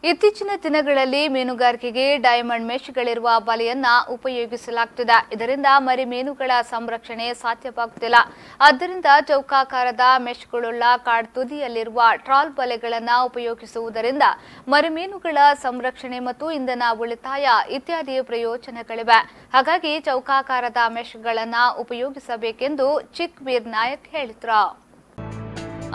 ಇತ್ತೀಚಿನ ದಿನಗಳಲ್ಲಿ ಮೀನುಗಾರಿಕೆಗೆ ಡೈಮಂಡ್ ಮೆಶ್ಗಳಿರುವ ಬಲೆಯನ್ನ ಉಪಯೋಗಿಸಲಾಗುತ್ತಿದೆ. ಇದರಿಂದ ಮರಿ ಮೀನುಗಳ ಸಂರಕ್ಷಣೆ ಸಾಧ್ಯವಾಗುತ್ತಿಲ್ಲ. ಆದ್ದರಿಂದ ಚೌಕಾಕಾರದ ಮೆಶ್ಗಳುಳ್ಳ ಕಾಡ್ತುದಿಯಲ್ಲಿರುವ ಟ್ರಾಲ್ ಬಲೆಗಳನ್ನು ಉಪಯೋಗಿಸುವುದರಿಂದ ಮರಿ ಮೀನುಗಳ ಸಂರಕ್ಷಣೆ ಮತ್ತು ಇಂಧನ ಉಳಿತಾಯ ಇತ್ಯಾದಿ ಪ್ರಯೋಜನಗಳಿವೆ. ಹಾಗಾಗಿ ಚೌಕಾಕಾರದ ಮೆಶ್ಗಳನ್ನು ಉಪಯೋಗಿಸಬೇಕೆಂದು ಚಿಕ್ಬೀರ್ ನಾಯಕ್ ಹೇಳಿದರು.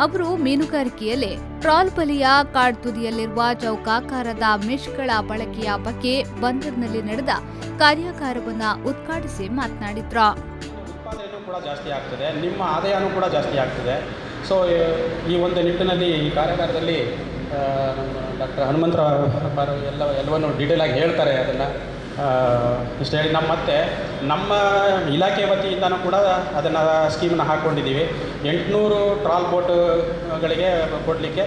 ಅವರು ಮೀನುಗಾರಿಕೆಯಲ್ಲಿ ಟ್ರಾಲ್ ಬಲೆಯ ಕಾಡ್ತುದಿಯಲ್ಲಿರುವ ಚೌಕಾಕಾರದ ಮೆಶ್ಗಳ ಬಳಕೆಯ ಬಗ್ಗೆ ಬಂದರ್ನಲ್ಲಿ ನಡೆದ ಕಾರ್ಯಾಗಾರವನ್ನು ಉದ್ಘಾಟಿಸಿ ಮಾತನಾಡಿದ್ರು. ಉತ್ಪಾದನೆಯೂ ಕೂಡ ಜಾಸ್ತಿ ಆಗ್ತದೆ, ನಿಮ್ಮ ಆದಾಯನೂ ಕೂಡ ಜಾಸ್ತಿ ಆಗ್ತದೆ. ಸೊ ಈ ಒಂದು ನಿಟ್ಟಿನಲ್ಲಿ ಈ ಕಾರ್ಯಾಗಾರದಲ್ಲಿ ಡಾಕ್ಟರ್ ಹನುಮಂತರಾವ್ ಎಲ್ಲವನ್ನು ಡೀಟೇಲ್ ಆಗಿ ಹೇಳ್ತಾರೆ. ಅದನ್ನು ಇಷ್ಟು ಹೇಳಿ ನಮ್ಮ ಇಲಾಖೆ ವತಿಯಿಂದನೂ ಕೂಡ ಅದನ್ನು ಸ್ಕೀಮನ್ನು ಹಾಕ್ಕೊಂಡಿದ್ದೀವಿ. 800 ಟ್ರಾಲ್ ಬೋಟ್ಗಳಿಗೆ ಕೊಡಲಿಕ್ಕೆ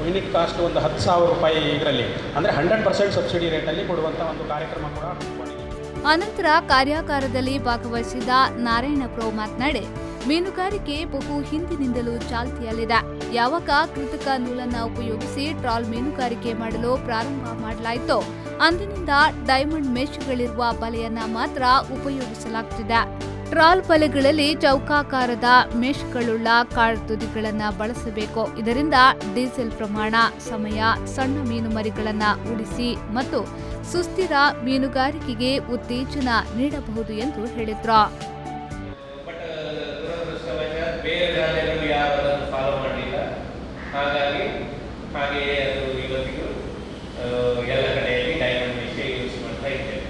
ಯೂನಿಟ್ ಕಾಸ್ಟ್ ಒಂದು 10,000 ರೂಪಾಯಿ ಇದರಲ್ಲಿ ಅಂದರೆ 100% ಸಬ್ಸಿಡಿ ರೇಟಲ್ಲಿ ಕೊಡುವಂಥ ಒಂದು ಕಾರ್ಯಕ್ರಮ ಕೂಡ ಹಾಕ್ಕೊಂಡಿದ್ದೀವಿ. ಅನಂತರ ಕಾರ್ಯಾಗಾರದಲ್ಲಿ ಭಾಗವಹಿಸಿದ ನಾರಾಯಣಪ್ರೋ ಮಾತನಾಡಿ, ಮೀನುಗಾರಿಕೆ ಬಹು ಹಿಂದಿನಿಂದಲೂ ಚಾಲ್ತಿಯಲ್ಲಿದೆ. ಯಾವಾಗ ಕೃತಕ ನೂಲನ್ನು ಉಪಯೋಗಿಸಿ ಟ್ರಾಲ್ ಮೀನುಗಾರಿಕೆ ಮಾಡಲು ಪ್ರಾರಂಭ ಮಾಡಲಾಯಿತೋ ಅಂದಿನಿಂದ ಡೈಮಂಡ್ ಮೆಶ್ಗಳಿರುವ ಬಲೆಯನ್ನ ಮಾತ್ರ ಉಪಯೋಗಿಸಲಾಗುತ್ತಿದೆ. ಟ್ರಾಲ್ ಬಲೆಗಳಲ್ಲಿ ಚೌಕಾಕಾರದ ಮೆಶ್ಗಳುಳ್ಳ ಕಾಡ್ತುದಿಗಳನ್ನು ಬಳಸಬೇಕು. ಇದರಿಂದ ಡೀಸೆಲ್ ಪ್ರಮಾಣ, ಸಮಯ, ಸಣ್ಣ ಮೀನು ಮರಿಗಳನ್ನು ಉಳಿಸಿ ಮತ್ತು ಸುಸ್ಥಿರ ಮೀನುಗಾರಿಕೆಗೆ ಉತ್ತೇಜನ ನೀಡಬಹುದು ಎಂದು ಹೇಳಿದ್ರು. ಹಾಗೆಯೇ ಅದು ಇವತ್ತಿಗೂ ಎಲ್ಲ ಕಡೆಯಲ್ಲಿ ಡೈಮಂಡ್ ಮೆಶ್ಶೇ ಯೂಸ್ ಮಾಡ್ತಾ ಇದ್ದೇವೆ.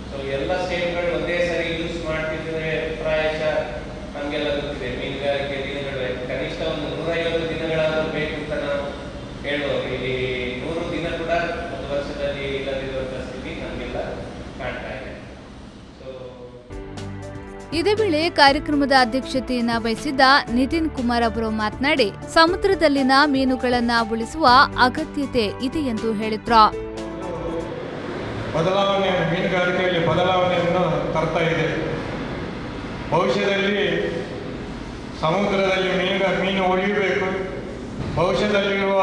ಸೊ ಎಲ್ಲ ಸ್ಟೇಟ್ಗಳು ಒಂದೇ ಸರಿ ಯೂಸ್ ಮಾಡ್ತಿದ್ರೆ ಪ್ರಾಯಶಃ ನಮಗೆಲ್ಲ ಗೊತ್ತಿದೆ ಮೀನುಗಾರಿಕೆ ದಿನಗಳು ಕನಿಷ್ಠ ಒಂದು 150 ದಿನಗಳಾದರೂ ಬೇಕು ಅಂತ ನಾವು ಹೇಳುವಾಗ ಇಲ್ಲಿ 100 ದಿನ ಕೂಡ ಒಂದು ವರ್ಷದಲ್ಲಿ ಇಲ್ಲದಿರುವಂಥ ಸ್ಥಿತಿ ನಮಗೆಲ್ಲ ಕಾಣ್ತಾ ಇದೆ. ಇದೇ ವೇಳೆ ಕಾರ್ಯಕ್ರಮದ ಅಧ್ಯಕ್ಷತೆಯನ್ನು ವಹಿಸಿದ್ದ ನಿತಿನ್ ಕುಮಾರ್ ಅವರು ಮಾತನಾಡಿ, ಸಮುದ್ರದಲ್ಲಿನ ಮೀನುಗಳನ್ನು ಉಳಿಸುವ ಅಗತ್ಯತೆ ಇದೆ ಎಂದು ಹೇಳಿದ್ರು. ಮೀನುಗಾರಿಕೆಯಲ್ಲಿ ಬದಲಾವಣೆಯನ್ನು ತರ್ತಾ ಇದೆ. ಭವಿಷ್ಯದಲ್ಲಿ ಸಮುದ್ರದಲ್ಲಿ ಮೀನು ಉಳಿಯಬೇಕು. ಭವಿಷ್ಯದಲ್ಲಿರುವ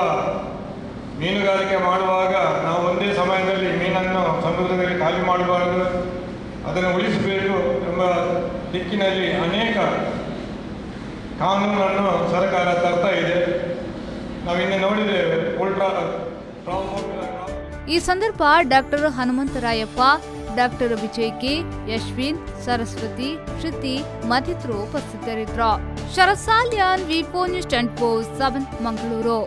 ಮೀನುಗಾರಿಕೆ ಮಾಡುವಾಗ ನಾವು ಒಂದೇ ಸಮಯದಲ್ಲಿ ಮೀನನ್ನು ಸಮುದ್ರದಲ್ಲಿ ಖಾಲಿ ಮಾಡಬಾರದು, ಅದನ್ನು ಉಳಿಸಬೇಕು ಎಂಬ ದಿಕ್ಕಿನಲ್ಲಿ ಅನೇಕ ಕಾನೂನನ್ನು ಸರ್ಕಾರ ತರ್ತಾ ಇದೆ. ನಾವಿನ್ನು ನೋಡಿದ್ದೇವೆ. ಈ ಸಂದರ್ಭ doctor Hanumantharayappa, doctor Vijay K, Yashwin, Saraswati, Shruti ಮತ್ತಿತರರು ಉಪಸ್ಥಿತರಿದ್ದರು. ಶರತ್ ಸಾಲ್ಯಾನ್, ವಿ4 ನ್ಯೂಸ್ 24/7 ಮಂಗಳೂರು.